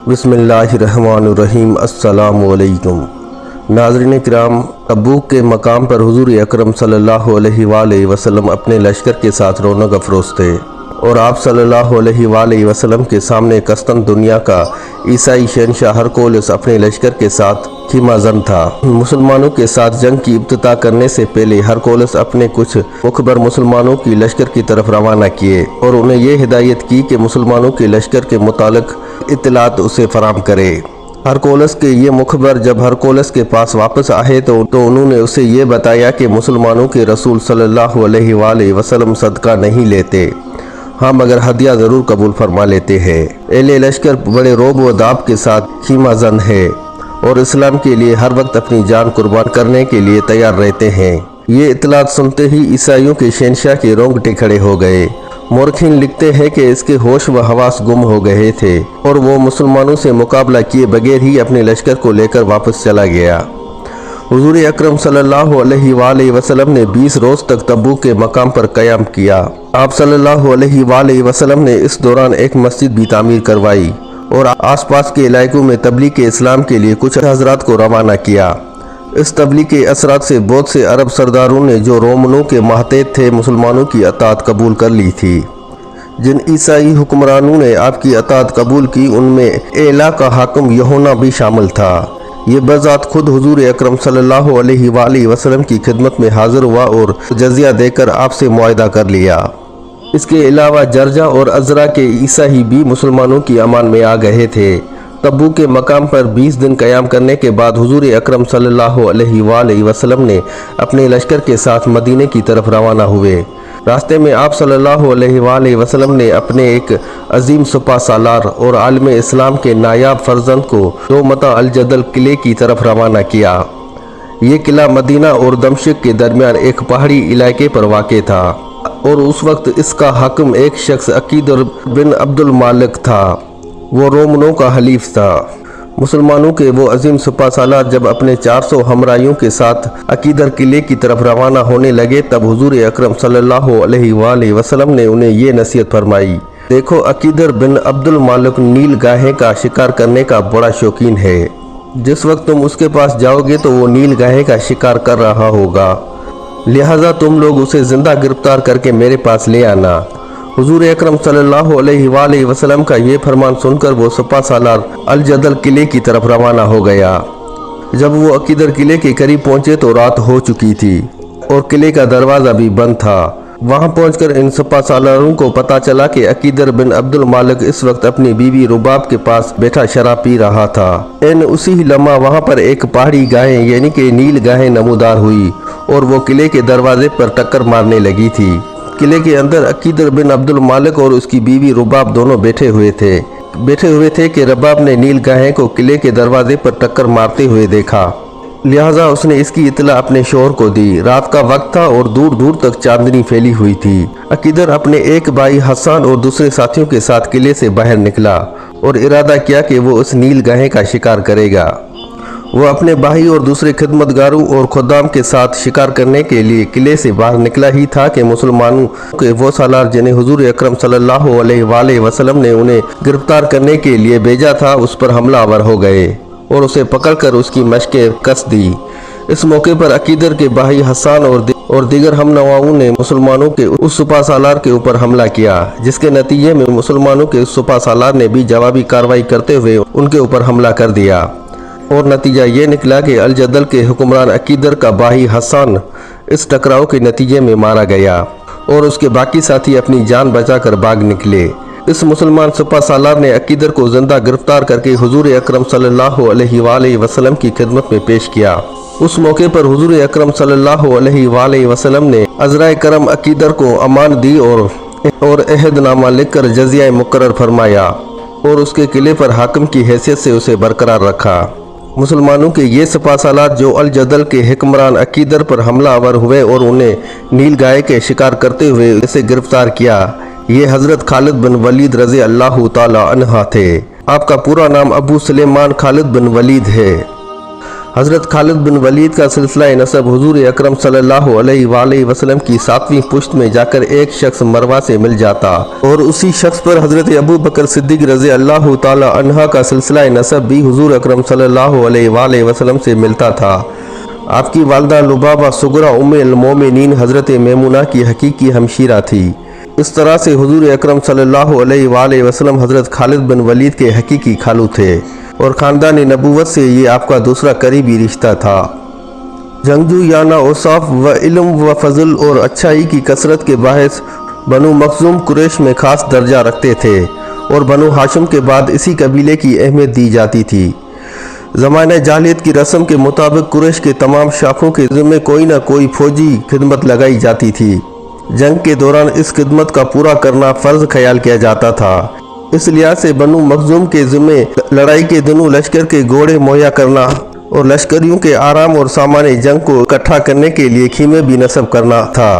بسم اللہ الرحمن الرحیم۔ السلام علیکم ناظرین کرام، تبوک کے مقام پر حضور اکرم صلی اللہ علیہ وآلہ وسلم اپنے لشکر کے ساتھ رونق افروز تھے اور آپ صلی اللہ علیہ وآلہ وسلم کے سامنے قسطن دنیا کا عیسائی شہنشاہ ہرقولس اپنے لشکر کے ساتھ خیمہ زن تھا۔ مسلمانوں کے ساتھ جنگ کی ابتدا کرنے سے پہلے ہرقولس اپنے کچھ مخبر مسلمانوں کی لشکر کی طرف روانہ کیے اور انہیں یہ ہدایت کی کہ مسلمانوں کے لشکر کے متعلق اطلاعات اسے فراہم کرے۔ ہرقولس کے یہ مخبر جب ہرقولس کے پاس واپس آئے تو انہوں نے اسے یہ بتایا کہ مسلمانوں کے رسول صلی اللہ علیہ وآلہ وسلم صدقہ نہیں لیتے، ہاں مگر ہدیہ ضرور قبول فرما لیتے ہیں۔ اہل لشکر بڑے روب و داب کے ساتھ خیمہ زن ہے اور اسلام کے لیے ہر وقت اپنی جان قربان کرنے کے لیے تیار رہتے ہیں۔ یہ اطلاعات سنتے ہی عیسائیوں کے شہنشاہ کے رونگٹے کھڑے ہو گئے۔ مورخین لکھتے ہیں کہ اس کے ہوش و حواس گم ہو گئے تھے اور وہ مسلمانوں سے مقابلہ کیے بغیر ہی اپنے لشکر کو لے کر واپس چلا گیا۔ حضور اکرم صلی اللہ علیہ وآلہ وسلم نے 20 روز تک تبوک کے مقام پر قیام کیا۔ آپ صلی اللہ علیہ وآلہ وسلم نے اس دوران ایک مسجد بھی تعمیر کروائی اور آس پاس کے علاقوں میں تبلیغ اسلام کے لیے کچھ حضرات کو روانہ کیا۔ اس تبلیغ کے اثرات سے بہت سے عرب سرداروں نے جو رومنوں کے ماتحت تھے مسلمانوں کی اطاعت قبول کر لی تھی۔ جن عیسائی حکمرانوں نے آپ کی اطاعت قبول کی ان میں ایلا کا حاکم یوحنا بھی شامل تھا۔ یہ بذات خود حضور اکرم صلی اللہ علیہ وآلہ وسلم کی خدمت میں حاضر ہوا اور جزیہ دے کر آپ سے معاہدہ کر لیا۔ اس کے علاوہ جرجہ اور عزرا کے عیسائی بھی مسلمانوں کی امان میں آ گئے تھے۔ تبوک کے مقام پر 20 دن قیام کرنے کے بعد حضور اکرم صلی اللہ علیہ وآلہ وسلم نے اپنے لشکر کے ساتھ مدینے کی طرف روانہ ہوئے۔ راستے میں آپ صلی اللہ علیہ وآلہ وسلم نے اپنے ایک عظیم سپہ سالار اور عالم اسلام کے نایاب فرزند کو دومتہ الجدل قلعے کی طرف روانہ کیا۔ یہ قلعہ مدینہ اور دمشق کے درمیان ایک پہاڑی علاقے پر واقع تھا اور اس وقت اس کا حاکم ایک شخص عقیدر بن عبد المالک تھا۔ وہ رومنوں کا حلیف تھا۔ مسلمانوں کے وہ عظیم سپہ سالار جب اپنے 400 ہمراہیوں کے ساتھ عقیدر قلعے کی طرف روانہ ہونے لگے تب حضور اکرم صلی اللہ علیہ وآلہ وسلم نے انہیں یہ نصیحت فرمائی، دیکھو عقیدر بن عبد المالک نیل گاہے کا شکار کرنے کا بڑا شوقین ہے۔ جس وقت تم اس کے پاس جاؤ گے تو وہ نیل گاہے کا شکار کر رہا ہوگا، لہٰذا تم لوگ اسے زندہ گرفتار کر کے میرے پاس لے آنا۔ حضور اکرم صلی اللہ علیہ وآلہ وسلم کا یہ فرمان سن کر وہ سپہ سالار الجدل قلعے کی طرف روانہ ہو گیا۔ جب وہ عقیدر قلعے کے قریب پہنچے تو رات ہو چکی تھی اور قلعے کا دروازہ بھی بند تھا۔ وہاں پہنچ کر ان سپہ سالاروں کو پتہ چلا کہ عقیدر بن عبد المالک اس وقت اپنی بیوی رباب کے پاس بیٹھا شراب پی رہا تھا۔ اسی لمحہ وہاں پر ایک پہاڑی گائے یعنی کہ نیل گائے نمودار ہوئی اور وہ قلعے کے دروازے پر ٹکر مارنے لگی تھی۔ قلعے کے اندر عقیدر بن عبد المالک اور اس کی بیوی رباب دونوں بیٹھے ہوئے تھے کہ رباب نے نیل گاہے کو قلعے کے دروازے پر ٹکر مارتے ہوئے دیکھا، لہٰذا اس نے اس کی اطلاع اپنے شوہر کو دی۔ رات کا وقت تھا اور دور دور تک چاندنی پھیلی ہوئی تھی۔ عقیدر اپنے ایک بھائی حسان اور دوسرے ساتھیوں کے ساتھ قلعے سے باہر نکلا اور ارادہ کیا کہ وہ اس نیل گاہے کا شکار کرے گا۔ وہ اپنے بھائی اور دوسرے خدمتگاروں اور خدام کے ساتھ شکار کرنے کے لیے قلعے سے باہر نکلا ہی تھا کہ مسلمانوں کے وہ سالار جنہیں حضور اکرم صلی اللہ علیہ وآلہ وسلم نے انہیں گرفتار کرنے کے لیے بھیجا تھا اس پر حملہ آور ہو گئے اور اسے پکڑ کر اس کی مشقیں کس دی۔ اس موقع پر عقیدر کے بھائی حسان اور دیگر ہم نواؤں نے مسلمانوں کے اس سپہ سالار کے اوپر حملہ کیا، جس کے نتیجے میں مسلمانوں کے اس سپہ سالار نے بھی جوابی کارروائی کرتے ہوئے ان کے اوپر حملہ کر دیا اور نتیجہ یہ نکلا کہ الجدل کے حکمران عقیدر کا بھائی حسان اس ٹکراؤ کے نتیجے میں مارا گیا اور اس کے باقی ساتھی اپنی جان بچا کر بھاگ نکلے۔ اس مسلمان سپہ سالار نے عقیدر کو زندہ گرفتار کر کے حضور اکرم صلی اللہ علیہ وآلہ وسلم کی خدمت میں پیش کیا۔ اس موقع پر حضور اکرم صلی اللہ علیہ وآلہ وسلم نے عذرائے کرم عقیدر کو امان دی اور عہد نامہ لکھ کر جزیہ مقرر فرمایا اور اس کے قلعے پر حاکم کی حیثیت سے اسے برقرار رکھا۔ مسلمانوں کے یہ سپہ سالار جو الجدل کے حکمران عقیدر پر حملہ آور ہوئے اور انہیں نیل گائے کے شکار کرتے ہوئے اسے گرفتار کیا، یہ حضرت خالد بن ولید رضی اللہ تعالی عنہ تھے۔ آپ کا پورا نام ابو سلیمان خالد بن ولید ہے۔ हज़रत खालिद बिन वलीद का सिलसिला नसब हुजूर अकरम सल्लल्लाहु अलैहि वसल्लम की 7वीं पुश्त में जाकर एक शख्स मरवा से मिल जाता और उसी शख्स पर हज़रत अबू बकर सिद्दीक़ रज़ी अल्लाह ताला अन्हा का सिलसिला नसब भी हुजूर अकरम सल्लल्लाहु अलैहि वसल्लम से मिलता था। आपकी वालदा लुबाबा सुगरा उम्मुल मोमिनीन हज़रत मैमुना की हकीकी हमशीरा थी। इस तरह से हुजूर अकरम सल्लल्लाहु अलैहि वसल्लम हज़रत खालिद बिन वलीद के हकीकी खालू थे और ख़ानदान नबूवत से ये आपका दूसरा करीबी रिश्ता था। जंगजू याना औसाफ व इल्म व फजल और अच्छाई की कसरत के बाहिस बनु मखज़ूम कुरैश में ख़ास दर्जा रखते थे और बनु हाशिम के बाद इसी कबीले की अहमियत दी जाती थी। ज़माने जाहिलियत की रस्म के मुताबिक कुरैश के तमाम शाखों के ज़िम्मे कोई ना कोई फ़ौजी खिदमत लगाई जाती थी। जंग के दौरान इस खिदमत का पूरा करना फ़र्ज ख्याल किया जाता था। इस लिहाज से बनु मखज़ूम के ज़िम्मे लड़ाई के दिनों लश्कर के घोड़े मुहैया करना और लश्करियों के आराम और सामाने जंग को इकट्ठा करने के लिए खीमे भी नस्ब करना था।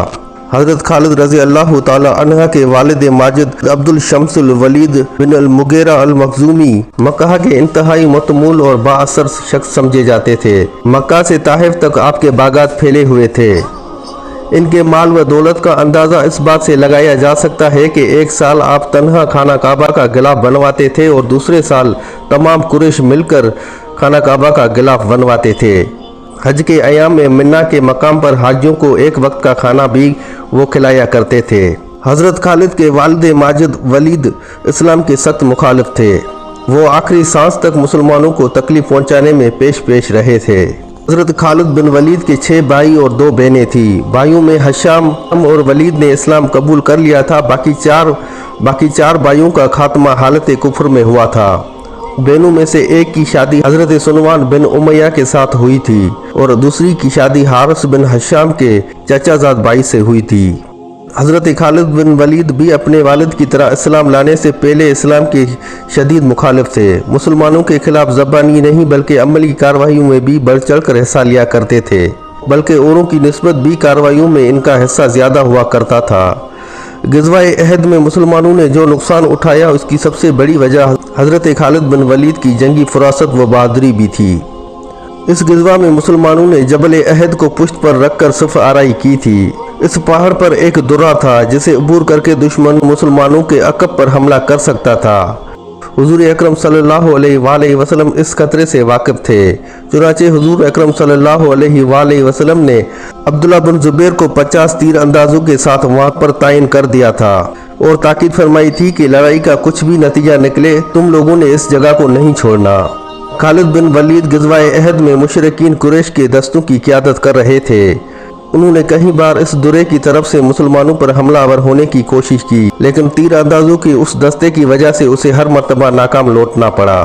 हज़रत खालिद रज़ी अल्लाह ताला अन्हा के वालिद माजिद अब्दुल शम्सुल वलीद बिन अल मुगीरा अल मखज़ूमी मक्का के इंतहाई मतमूल और बाअसर शख्स समझे जाते थे। मक्का से ताइफ तक आपके बागात फैले हुए थे। इनके माल व दौलत का अंदाज़ा इस बात से लगाया जा सकता है कि एक साल आप तन्हा खाना काबा का गिलाफ बनवाते थे और दूसरे साल तमाम कुरैश मिलकर खाना काबा का गिलाफ बनवाते थे। हज के अयाम में मिन्ना के मकाम पर हाजियों को एक वक्त का खाना भी वो खिलाया करते थे। हज़रत खालिद के वालिद माजिद वलीद इस्लाम के सख्त मुखालिफ थे। वो आखिरी सांस तक मुसलमानों को तकलीफ पहुँचाने में पेश रहे थे। हज़रत खालिद बिन वलीद के 6 भाई और 2 बहनें थी। भाइयों में हशाम और वलीद ने इस्लाम कबूल कर लिया था। बाकी चार भाइयों का खात्मा हालत कुफ्र में हुआ था। बहनों में से एक की शादी हज़रत सुनवान बिन उमैया के साथ हुई थी और दूसरी की शादी हारिस बिन हशाम के चाचाजाद भाई से हुई थी। हज़रत खालिद बिन वलीद भी अपने वालिद की तरह इस्लाम लाने से पहले इस्लाम के शदीद मुखालिफ थे। मुसलमानों के खिलाफ ज़बानी नहीं बल्कि अमली कार्रवाइयों में भी बढ़ चढ़ कर हिस्सा लिया करते थे, बल्कि औरों की निस्बत भी कार्रवाइयों में इनका हिस्सा ज़्यादा हुआ करता था। ग़ज़वा-ए अहद में मुसलमानों ने जो नुकसान उठाया उसकी सबसे बड़ी वजह हज़रत खालिद बिन वलीद की जंगी फरासत व बहादुरी भी थी। इस ग़ज़वा में मुसलमानों ने जबल अहद को पुश्त पर रखकर सफ़ आराई की थी। इस पहाड़ पर एक दुर्रा था जिसे अबूर करके दुश्मन मुसलमानों के अकब पर हमला कर सकता था। हुजूर अकरम सल्लल्लाहु अलैहि वसल्लम इस खतरे से वाकिफ थे। चुनांचे हुजूर अकरम सल्लल्लाहु अलैहि वसल्लम ने अब्दुल्ला बिन ज़ुबैर को 50 तीर अंदाजों के साथ वहां पर तायन कर दिया था और ताकीद फरमाई थी कि लड़ाई का कुछ भी नतीजा निकले तुम लोगों ने इस जगह को नहीं छोड़ना। खालिद बिन वलीद ग़ज़वा-ए अहद में मुशरिकीन कुरैश के दस्तों की क़यादत कर रहे थे। उन्होंने कई बार इस दुर्रे की तरफ से मुसलमानों पर हमलावर होने की कोशिश की, लेकिन तीर अंदाजों के उस दस्ते की वजह से उसे हर मर्तबा नाकाम लौटना पड़ा।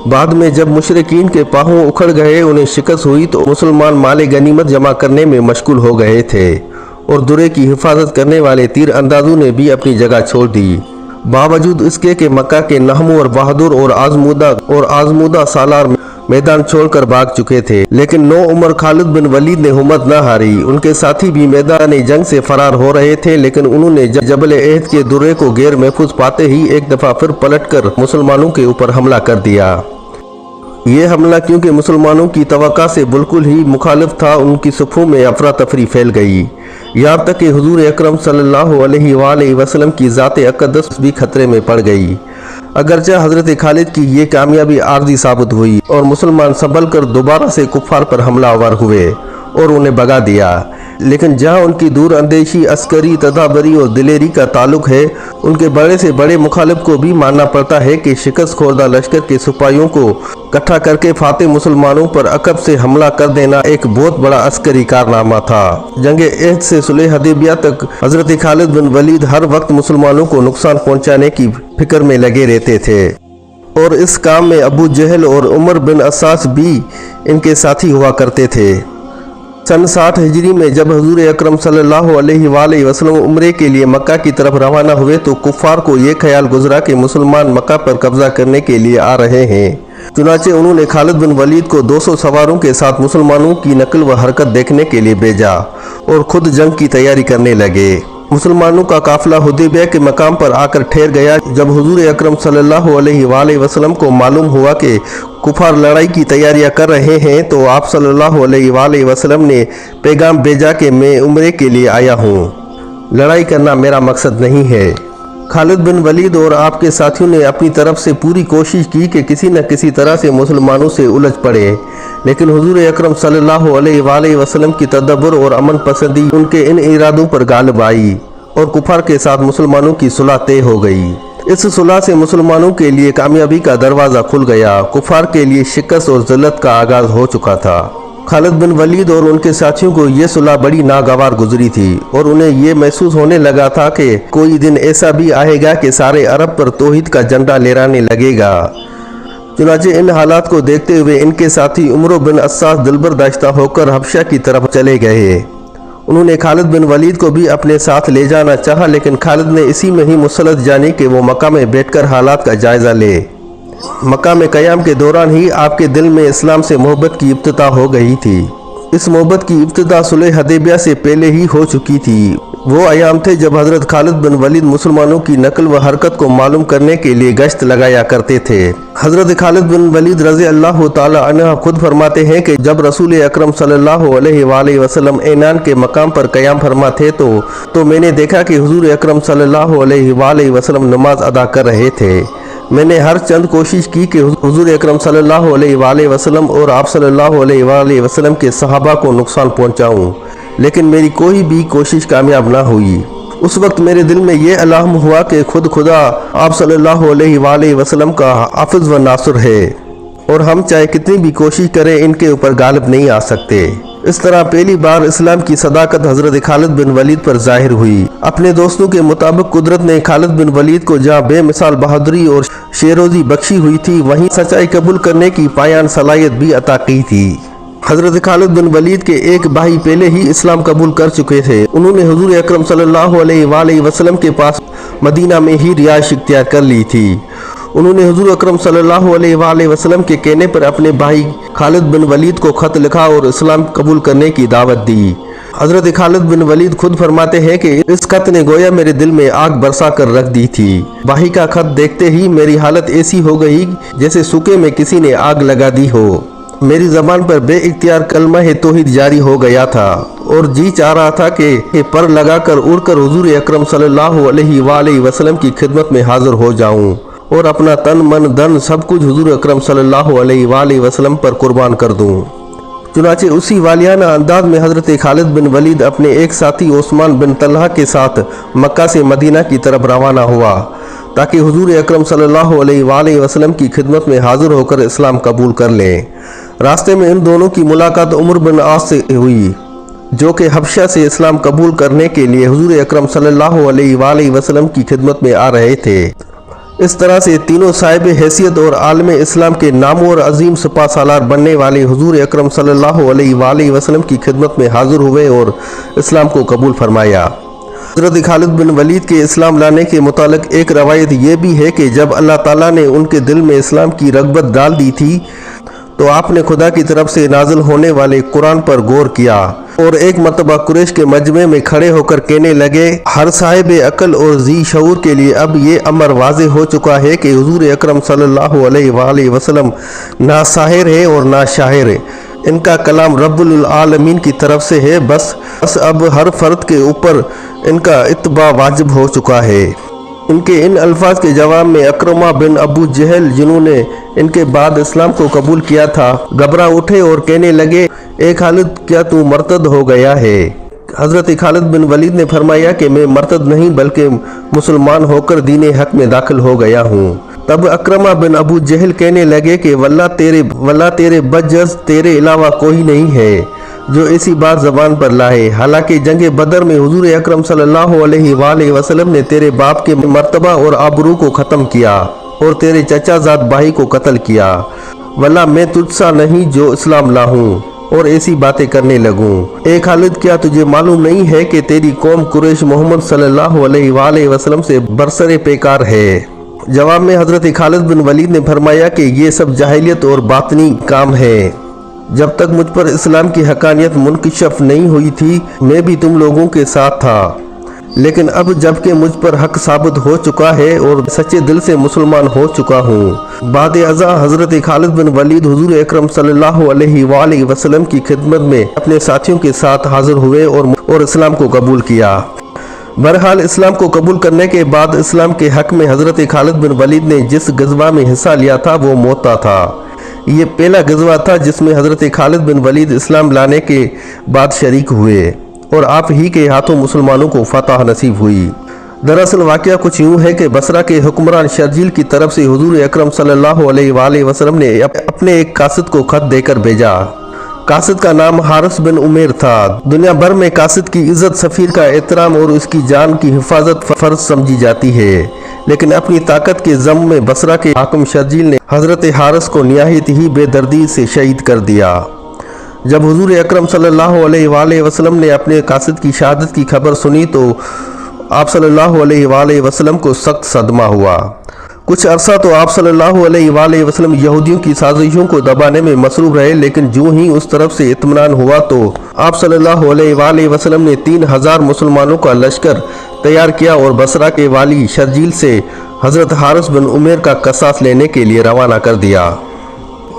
बाद में जब मुशरिकीन के पाँव उखड़ गए, उन्हें शिकस्त हुई तो मुसलमान माले गनीमत जमा करने में मशगूल हो गए थे और दुर्रे की हिफाजत करने वाले तीर अंदाजों ने भी अपनी जगह छोड़ दी। बावजूद इसके कि मक्का के नहमो और बहादुर और आजमूदा सालार मैदान छोड़कर भाग चुके थे, लेकिन नौ उम्र खालिद बिन वलीद ने हिम्मत न हारी। उनके साथी भी मैदान जंग से फरार हो रहे थे, लेकिन उन्होंने जबल अहद के दुर्रे को गैर महफूज पाते ही एक दफा फिर पलटकर मुसलमानों के ऊपर हमला कर दिया। ये हमला क्योंकि मुसलमानों की तवक्का से बिल्कुल ही मुखालिफ था, उनकी सफ़ों में अफरा तफरी फैल गई। यहाँ तक कि हुजूर अकरम सल्लल्लाहु अलैहि वसल्लम की ज़ात अक़दस भी खतरे में पड़ गई। अगरचे हज़रत खालिद की ये कामयाबी आर्जी साबित हुई और मुसलमान संभल कर दोबारा से कुफ़ार पर हमलावर हुए और उन्हें भगा दिया, लेकिन जहाँ उनकी दूर अंदेशी, अस्करी तदाबरी और दिलेरी का ताल्लुक है, उनके बड़े से बड़े मुखालिफ को भी मानना पड़ता है कि शिकस्त खोरदा लश्कर के सिपाहियों को इकट्ठा करके फातेह मुसलमानों पर अकब से हमला कर देना एक बहुत बड़ा अस्करी कारनामा था। जंग अहद से सुलह हदीबिया तक हज़रत खालिद बिन वलीद हर वक्त मुसलमानों को नुकसान पहुँचाने की फिक्र में लगे रहते थे और इस काम में अबू जहल और उमर बिन असास भी इनके साथी हुआ करते थे। सन 60 हिजरी में जब हुजूर अकरम सल्लल्लाहु अलैहि वसल्लम उम्रे के लिए मक्का की तरफ रवाना हुए तो कुफ़ार को ये ख्याल गुजरा कि मुसलमान मक्का पर कब्जा करने के लिए आ रहे हैं। चुनांचे उन्होंने खालिद बिन वलीद को 200 सवारों के साथ मुसलमानों की नकल व हरकत देखने के लिए भेजा और खुद जंग की तैयारी करने लगे। मुसलमानों का काफिला हुदैबिया के मकाम पर आकर ठहर गया। जब हुजूर अकरम सल्लल्लाहु अलैहि वसल्लम को मालूम हुआ कि कुफार लड़ाई की तैयारियां कर रहे हैं तो आप सल्लल्लाहु अलैहि वसल्लम ने पैगाम भेजा कि मैं उम्रे के लिए आया हूँ, लड़ाई करना मेरा मकसद नहीं है। खालिद बिन वलीद और आपके साथियों ने अपनी तरफ से पूरी कोशिश की कि किसी न किसी तरह से मुसलमानों से उलझ पड़े, लेकिन हुजूर अकरम सल्लल्लाहु अलैहि वसल्लम की तदब्बर और अमन पसंदी उनके इन इरादों पर गालिब आई और कुफार के साथ मुसलमानों की सुलह तय हो गई। इस सुलह से मुसलमानों के लिए कामयाबी का दरवाज़ा खुल गया। कुफार के लिए शिकस्त और ज़िल्लत का आगाज़ हो चुका था। खालिद बिन वलीद और उनके साथियों को ये सुलह बड़ी नागवार गुजरी थी और उन्हें ये महसूस होने लगा था कि कोई दिन ऐसा भी आएगा कि सारे अरब पर तौहीद का झंडा लहराने लगेगा। चुनांचे इन हालात को देखते हुए इनके साथी उमर बिन अस्सास दिलबरदाश्ता होकर हबशा की तरफ चले गए। उन्होंने खालिद बिन वलीद को भी अपने साथ ले जाना चाहा, लेकिन खालिद ने इसी में ही मुसलत जानी कि वो मक्का में बैठकर हालात का जायज़ा ले। मक्का में क़याम के दौरान ही आपके दिल में इस्लाम से मोहब्बत की इब्तिदा हो गई थी। इस मोहब्बत की इब्तिदा सुलह हुदैबिया से पहले ही हो चुकी थी। वो अयाम थे जब हज़रत खालिद बिन वलीद मुसलमानों की नकल व हरकत को मालूम करने के लिए गश्त लगाया करते थे। हज़रत खालिद बिन वलीद रज़ी अल्लाह ताला अन्हु खुद फरमाते हैं कि जब रसूल अकरम सल्लल्लाहु अलैहि वसल्लम ऐनान के मकाम पर क़याम फरमा थे तो मैंने देखा कि हुजूर अकरम सल्लल्लाहु अलैहि वसल्लम नमाज अदा कर रहे थे। मैंने हर चंद कोशिश की कि हुजूर अकरम सल्लल्लाहु अलैहि वसल्लम और आप सल्लल्लाहु अलैहि वसल्लम के सहाबा को नुकसान पहुंचाऊं, लेकिन मेरी कोई भी कोशिश कामयाब ना हुई। उस वक्त मेरे दिल में ये अलाहम हुआ कि खुदा आप सल्लल्लाहु अलैहि वसल्लम का हाफिज व नासुर है और हम चाहे कितनी भी कोशिश करें इनके ऊपर गालिब नहीं आ सकते। इस तरह पहली बार इस्लाम की सदाकत हज़रत खालिद बिन वलीद पर जाहिर हुई। अपने दोस्तों के मुताबिक कुदरत ने खालिद बिन वलीद को जहाँ बेमिसाल बहादुरी और शेरोजी बख्शी हुई थी, वहीं सच्चाई कबूल करने की पायान सलाहियत भी अता की थी। हज़रत खालिद बिन वलीद के एक भाई पहले ही इस्लाम कबूल कर चुके थे। उन्होंने हुजूर अकरम सल्लल्लाहु अलैहि वसल्लम के पास मदीना में ही रिहाइश इख्तियार कर ली थी। उन्होंने हुजूर अकरम सल्लल्लाहु अलैहि वसल्लम के कहने पर अपने भाई खालिद बिन वलीद को खत लिखा और इस्लाम कबूल करने की दावत दी। हज़रत खालिद बिन वलीद खुद फरमाते हैं कि इस खत ने गोया मेरे दिल में आग बरसा कर रख दी थी। भाई का खत देखते ही मेरी हालत ऐसी हो गई जैसे सूखे में किसी ने आग लगा दी हो। मेरी ज़बान पर बेइख्तियार कलमा तौहीद जारी हो गया था और जी चाह रहा था कि पर लगाकर उड़कर हुजूर अकरम सल्लल्लाहु अलैहि वसल्लम की खिदमत में हाजिर हो जाऊं और अपना तन मन धन सब कुछ हुजूर अकरम सल्लल्लाहु अलैहि वसल्लम पर कुर्बान कर दूं। चुनांचे उसी वालियाना अंदाज में हज़रत खालिद बिन वलीद अपने एक साथी उस्मान बिन तलहा के साथ मक्का से मदीना की तरफ रवाना हुआ ताकि हुजूर अकरम सल्लल्लाहु अलैहि वसल्लम की खिदमत में हाजिर होकर इस्लाम कबूल कर लें। रास्ते में इन दोनों की मुलाकात उमर बिन आस से हुई, जो कि हबशा से इस्लाम कबूल करने के लिए हुजूर अकरम सल्लल्लाहु अलैहि वसल्लम की खिदमत में आ रहे थे। इस तरह से तीनों साहिब हैसियत और आलम इस्लाम के नामों और अजीम सिपा सालार बनने वाले हुजूर अकरम सल्लल्लाहु अलैहि वसल्लम की खिदमत में हाजिर हुए और इस्लाम को कबूल फरमाया। हज़रत खालिद बिन वलीद के इस्लाम लाने के मुतालिक एक रवायत ये भी है कि जब अल्लाह ताला ने उनके दिल में इस्लाम की रग़बत डाल दी थी तो आपने खुदा की तरफ से नाजिल होने वाले कुरान पर गौर किया और एक मरतबा कुरैश के मजमे में खड़े होकर कहने लगे, हर साहिब अकल और जी शऊर के लिए अब ये अमर वाज़े हो चुका है कि हुजूर अकरम सल्लल्लाहु अलैहि वसल्लम ना साहिर है और ना शाहिर है। इनका कलाम रब्बुल आलमीन की तरफ से है। बस अब हर फर्द के ऊपर इनका इत्तबा वाजिब हो चुका है। इनके इन अल्फाज के जवाब में अकरमा बिन अबू जहल, जिन्होंने इनके बाद इस्लाम को कबूल किया था, घबरा उठे और कहने लगे, ए खालिद, क्या तू मर्तद हो गया है? हज़रत खालिद बिन वलीद ने फरमाया कि मैं मर्तद नहीं बल्कि मुसलमान होकर दीन हक में दाखिल हो गया हूँ। तब अकरमा बिन अबू जहल कहने लगे कि वल्लाह तेरे बजज तेरे अलावा कोई नहीं है जो ऐसी बात ज़बान पर लाए। हालांकि जंग बदर में हुजूर अकरम सल्लल्लाहु अलैहि वसल्लम ने तेरे बाप के मर्तबा और आबरू को ख़त्म किया और तेरे चचाजाद भाई को कत्ल किया। वल्लाह मैं तुझसा नहीं जो इस्लाम लाहूँ और ऐसी बातें करने लगूँ। ए खालिद, क्या तुझे मालूम नहीं है कि तेरी कौम कुरैश मोहम्मद सल्लल्लाहु अलैहि वसल्लम से बरसरे पेकार है? जवाब में हज़रत खालिद बिन वलीद ने फरमाया कि ये सब जाहिलियत और बातनी काम है। जब तक मुझ पर इस्लाम की हकानियत मुनकशफ नहीं हुई थी मैं भी तुम लोगों के साथ था, لیکن اب جب کہ مجھ پر حق ثابت ہو چکا ہے اور سچے دل سے مسلمان ہو چکا ہوں۔ بعد ازاں حضرت خالد بن ولید حضور اکرم صلی اللہ علیہ وآلہ وسلم کی خدمت میں اپنے ساتھیوں کے ساتھ حاضر ہوئے اور اسلام کو قبول کیا۔ بہرحال اسلام کو قبول کرنے کے بعد اسلام کے حق میں حضرت خالد بن ولید نے جس غزوہ میں حصہ لیا تھا وہ موتا تھا۔ یہ پہلا غزوہ تھا جس میں حضرت خالد بن ولید اسلام لانے کے بعد شریک ہوئے اور آپ ہی کے ہاتھوں مسلمانوں کو فتح نصیب ہوئی۔ دراصل واقعہ کچھ یوں ہے کہ بصرہ کے حکمران شرجیل کی طرف سے حضور اکرم صلی اللہ علیہ وآلہ وسلم نے اپنے ایک قاصد کو خط دے کر بھیجا۔ قاصد کا نام حارث بن عمیر تھا۔ دنیا بھر میں قاصد کی عزت، سفیر کا احترام اور اس کی جان کی حفاظت فرض سمجھی جاتی ہے، لیکن اپنی طاقت کے ذم میں بصرہ کے حاکم شرجیل نے حضرت حارث کو نہایت ہی بے دردی سے شہید کر دیا۔ جب حضور اکرم صلی اللہ علیہ وآلہ وسلم نے اپنے قاصد کی شہادت کی خبر سنی تو آپ صلی اللہ علیہ وآلہ وسلم کو سخت صدمہ ہوا۔ کچھ عرصہ تو آپ صلی اللہ علیہ وآلہ وسلم یہودیوں کی سازشوں کو دبانے میں مصروف رہے، لیکن جو ہی اس طرف سے اطمینان ہوا تو آپ صلی اللہ علیہ وآلہ وسلم نے 3000 مسلمانوں کا لشکر تیار کیا اور بصرہ کے والی شرجیل سے حضرت حارث بن عمیر کا قصاص لینے کے لیے روانہ کر دیا۔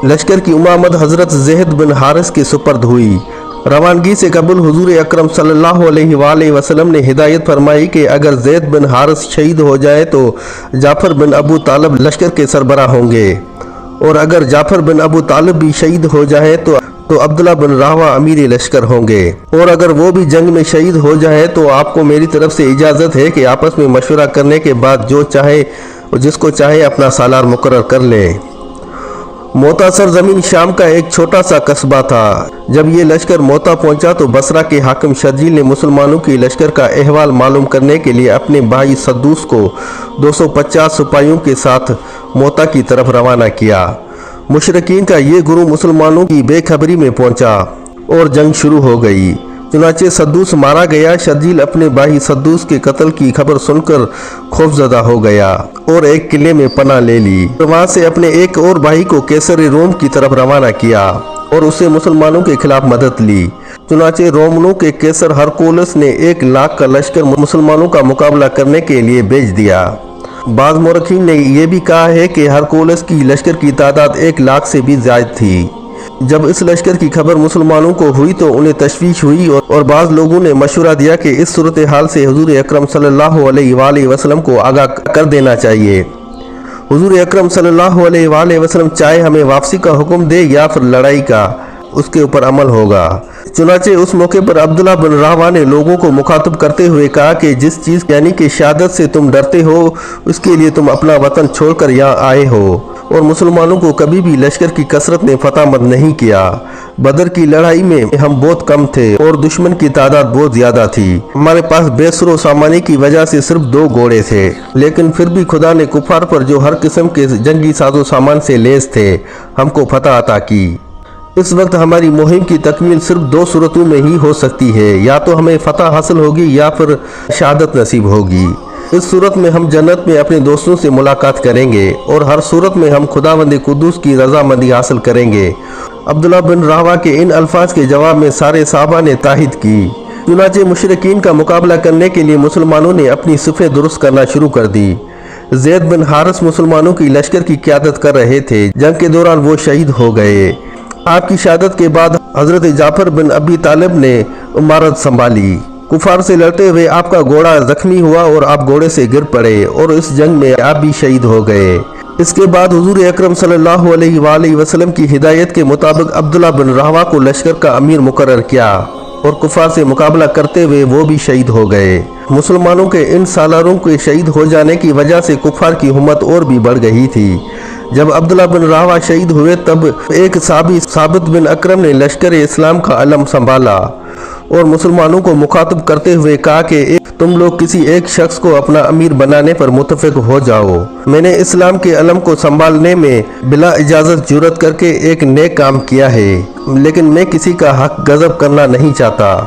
لشکر کی امامت حضرت زید بن حارث کے سپرد ہوئی۔ روانگی سے قبل حضور اکرم صلی اللہ علیہ وآلہ وسلم نے ہدایت فرمائی کہ اگر زید بن حارث شہید ہو جائے تو جعفر بن ابو طالب لشکر کے سربراہ ہوں گے، اور اگر جعفر بن ابو طالب بھی شہید ہو جائے تو عبداللہ بن رواحہ امیر لشکر ہوں گے، اور اگر وہ بھی جنگ میں شہید ہو جائے تو آپ کو میری طرف سے اجازت ہے کہ آپس میں مشورہ کرنے کے بعد جو چاہے جس کو چاہے اپنا سالار مقرر کر لیں۔ موتا سرزمین شام کا ایک چھوٹا سا قصبہ تھا۔ جب یہ لشکر موتا پہنچا تو بصرہ کے حاکم شرجیل نے مسلمانوں کی لشکر کا احوال معلوم کرنے کے لیے اپنے بھائی سدوس کو 250 سپاہیوں کے ساتھ موتا کی طرف روانہ کیا۔ مشرکین کا یہ گروہ مسلمانوں کی بے خبری میں پہنچا اور جنگ شروع ہو گئی۔ چنانچہ سدوس مارا گیا۔ شرجیل اپنے بھائی سدوس کے قتل کی خبر سن کر خوفزدہ ہو گیا اور ایک قلعے میں پناہ لے لی۔ وہاں سے اپنے ایک اور بھائی کو کیسر روم کی طرف روانہ کیا اور اسے مسلمانوں کے خلاف مدد لی۔ چنانچہ رومنوں کے کیسر ہرکولس نے 1 لاکھ کا لشکر مسلمانوں کا مقابلہ کرنے کے لیے بھیج دیا۔ بعض مورخین نے یہ بھی کہا ہے کہ ہرکولس کی لشکر کی تعداد 1 لاکھ سے بھی زائد تھی۔ جب اس لشکر کی خبر مسلمانوں کو ہوئی تو انہیں تشویش ہوئی اور بعض لوگوں نے مشورہ دیا کہ اس صورتحال سے حضور اکرم صلی اللہ علیہ وآلہ وسلم کو آگاہ کر دینا چاہیے۔ حضور اکرم صلی اللہ علیہ وآلہ وسلم چاہے ہمیں واپسی کا حکم دے یا پھر لڑائی کا، اس کے اوپر عمل ہوگا۔ چنانچہ اس موقع پر عبداللہ بن رواحہ نے لوگوں کو مخاطب کرتے ہوئے کہا کہ جس چیز یعنی کہ شہادت سے تم ڈرتے ہو اس کے لیے تم اپنا وطن چھوڑ کر یہاں آئے ہو، اور مسلمانوں کو کبھی بھی لشکر کی کثرت نے فتح مند نہیں کیا۔ بدر کی لڑائی میں ہم بہت کم تھے اور دشمن کی تعداد بہت زیادہ تھی۔ ہمارے پاس بے سر و سامانی کی وجہ سے صرف 2 گھوڑے تھے، لیکن پھر بھی خدا نے کفار پر جو ہر قسم کے جنگی ساز و سامان سے لیس تھے ہم کو فتح عطا کی۔ اس وقت ہماری مہم کی تکمیل صرف 2 صورتوں میں ہی ہو سکتی ہے، یا تو ہمیں فتح حاصل ہوگی یا پھر شہادت نصیب ہوگی۔ اس صورت میں ہم جنت میں اپنے دوستوں سے ملاقات کریں گے اور ہر صورت میں ہم خداوند قدوس کی رضامندی حاصل کریں گے۔ عبداللہ بن رواحہ کے ان الفاظ کے جواب میں سارے صحابہ نے تائید کی۔ چنانچہ مشرکین کا مقابلہ کرنے کے لیے مسلمانوں نے اپنی صفیں درست کرنا شروع کر دی۔ زید بن حارث مسلمانوں کی لشکر کی قیادت کر رہے تھے۔ جنگ کے دوران وہ شہید ہو گئے۔ آپ کی شہادت کے بعد حضرت جعفر بن ابی طالب نے امارت سنبھالی۔ کفار سے لڑتے ہوئے آپ کا گھوڑا زخمی ہوا اور آپ گھوڑے سے گر پڑے اور اس جنگ میں آپ بھی شہید ہو گئے۔ اس کے بعد حضور اکرم صلی اللہ علیہ وآلہ وسلم کی ہدایت کے مطابق عبداللہ بن رواحہ کو لشکر کا امیر مقرر کیا اور کفار سے مقابلہ کرتے ہوئے وہ بھی شہید ہو گئے۔ مسلمانوں کے ان سالاروں کے شہید ہو جانے کی وجہ سے کفار کی ہمت اور بھی بڑھ گئی تھی۔ جب عبداللہ بن رواحہ شہید ہوئے تب ایک صحابی ثابت بن اکرم نے لشکر اسلام کا علم سنبھالا اور مسلمانوں کو مخاطب کرتے ہوئے کہا کہ تم لوگ کسی ایک شخص کو اپنا امیر بنانے پر متفق ہو جاؤ۔ میں نے اسلام کے علم کو سنبھالنے میں بلا اجازت جرأت کر کے ایک نیک کام کیا ہے، لیکن میں کسی کا حق غصب کرنا نہیں چاہتا۔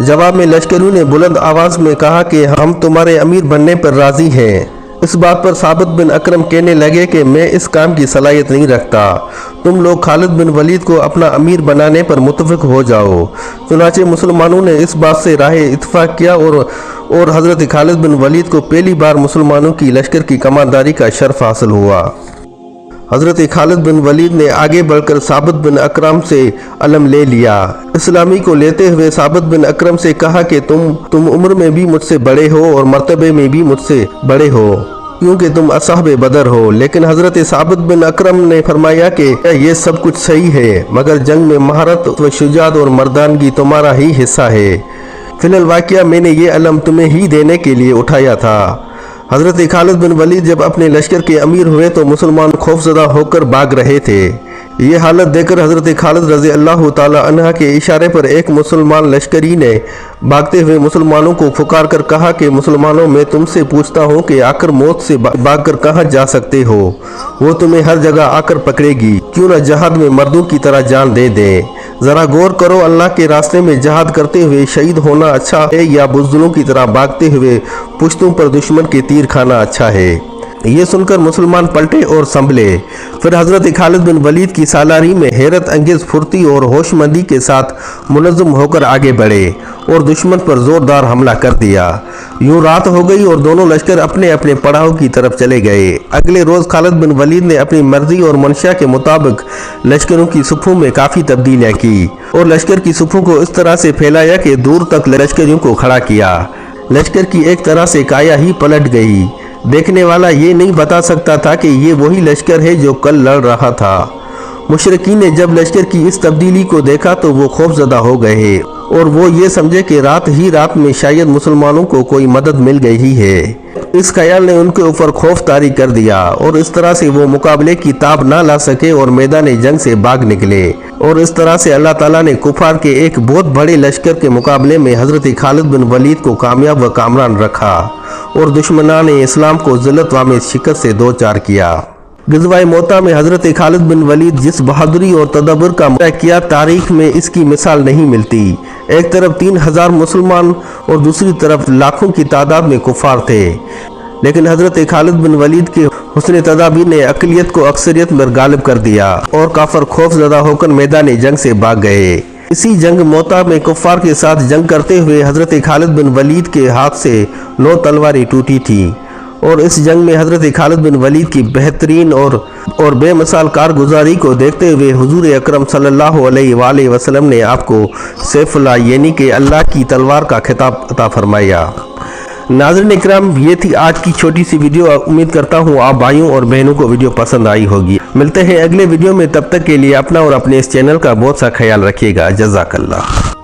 جواب میں لشکریوں نے بلند آواز میں کہا کہ ہم تمہارے امیر بننے پر راضی ہیں، इस बात पर साबित बिन अकरम कहने लगे कि मैं इस काम की सलाहियत नहीं रखता, तुम लोग खालिद बिन वलीद को अपना अमीर बनाने पर मुतफिक हो जाओ। चुनाचे मुसलमानों ने इस बात से राह इत्फाक किया और हज़रत खालिद बिन वलीद को पहली बार मुसलमानों की लश्कर की कमांदारी का शर्फ हासिल हुआ। हज़रत खालिद बिन वलीद ने आगे बढ़कर साबित बिन अकरम से अलम ले लिया। इस्लामी को लेते हुए साबित बिन अकरम से कहा कि तुम उम्र में भी मुझसे बड़े हो और मर्तबे में भी मुझसे बड़े हो, क्योंकि तुम असहाब बदर हो। लेकिन हज़रत साबित बिन अकरम ने फरमाया कि ये सब कुछ सही है, मगर जंग में महारत व शुजात और मर्दानगी तुम्हारा ही हिस्सा है। फिलहाल वाक़या मैंने ये अलम तुम्हें ही देने के लिए उठाया था। हज़रत खालिद बिन वलीद जब अपने लश्कर के अमीर हुए तो मुसलमान खौफजदा होकर भाग रहे थे। ये हालत देखकर हज़रत खालिद रज़ी अल्लाह ताला अन्हा के इशारे पर एक मुसलमान लश्करी ने भागते हुए मुसलमानों को पुकार कर कहा कि मुसलमानों, मैं तुमसे पूछता हूँ कि आकर मौत से भागकर कहाँ जा सकते हो? वो तुम्हें हर जगह आकर पकड़ेगी, क्यों न जहाद में मर्दों की तरह जान दे दें। ज़रा गौर करो, अल्लाह के रास्ते में जहाद करते हुए शहीद होना अच्छा है या बुज़दिलों की तरह भागते हुए पुश्तों पर दुश्मन के तीर खाना अच्छा है? ये सुनकर मुसलमान पलटे और संभले। फिर हज़रत खालिद बिन वलीद की सालारी में हैरत अंगेज़ फुर्ती और होशमंदी के साथ मुनज़्ज़म होकर आगे बढ़े और दुश्मन पर ज़ोरदार हमला कर दिया। यूँ रात हो गई और दोनों लश्कर अपने अपने पड़ाव की तरफ चले गए। अगले रोज़ खालिद बिन वलीद ने अपनी मर्जी और मंशा के मुताबिक लश्करों की सुफ़ों में काफ़ी तब्दीलियाँ की और लश्कर की सुफ़ों को इस तरह से फैलाया कि दूर तक लश्करियों को खड़ा किया। लश्कर की एक तरह से काया ही पलट गई। देखने वाला ये नहीं बता सकता था कि ये वही लश्कर है जो कल लड़ रहा था। मुशरिकीन ने जब लश्कर की इस तब्दीली को देखा तो वो खौफजदा हो गए और वो ये समझे कि रात ही रात में शायद मुसलमानों को कोई मदद मिल गई ही है। इस ख्याल ने उनके ऊपर खौफ तारी कर दिया और इस तरह से वो मुकाबले की ताब ना ला सके और मैदान जंग से भाग निकले। और इस तरह से अल्लाह ताला ने कुफार के एक बहुत बड़े लश्कर के मुकाबले में हज़रत खालिद बिन वलीद को कामयाब व कामरान रखा और दुश्मनान इस्लाम को ज़िल्लत वामे शिकस्त से दो चार किया। ग़ज़वा मोता में हज़रत खालिद बिन वलीद जिस बहादुरी और तदब्बुर का मुजाहरा किया, तारीख में इसकी मिसाल नहीं मिलती। एक तरफ 3000 मुसलमान और दूसरी तरफ लाखों की तादाद में कुफार थे, लेकिन हज़रत खालिद बिन वलीद के हुस्न तदाबीर ने अक़लियत को अक्सरियत में गालिब कर दिया और काफर खौफज़दा होकर मैदान जंग से भाग गए। इसी जंग मोता में कुफार के साथ जंग करते हुए हज़रत खालिद बिन वलीद के हाथ से 9 तलवारें टूटी थी और इस जंग में हज़रत खालिद बिन वलीद की बेहतरीन और बेमिसाल कारगुजारी को देखते हुए हुजूर अकरम सल्लल्लाहु अलैहि वसल्लम ने आपको सैफुल्लाह यानी कि अल्लाह की तलवार का खिताब अता फरमाया। नाज़रीन इकराम, ये थी आज की छोटी सी वीडियो। उम्मीद करता हूँ आप भाइयों और बहनों को वीडियो पसंद आई होगी। मिलते हैं अगले वीडियो में, तब तक के लिए अपना और अपने इस चैनल का बहुत सा ख्याल रखिएगा। जज़ाकल्लाह।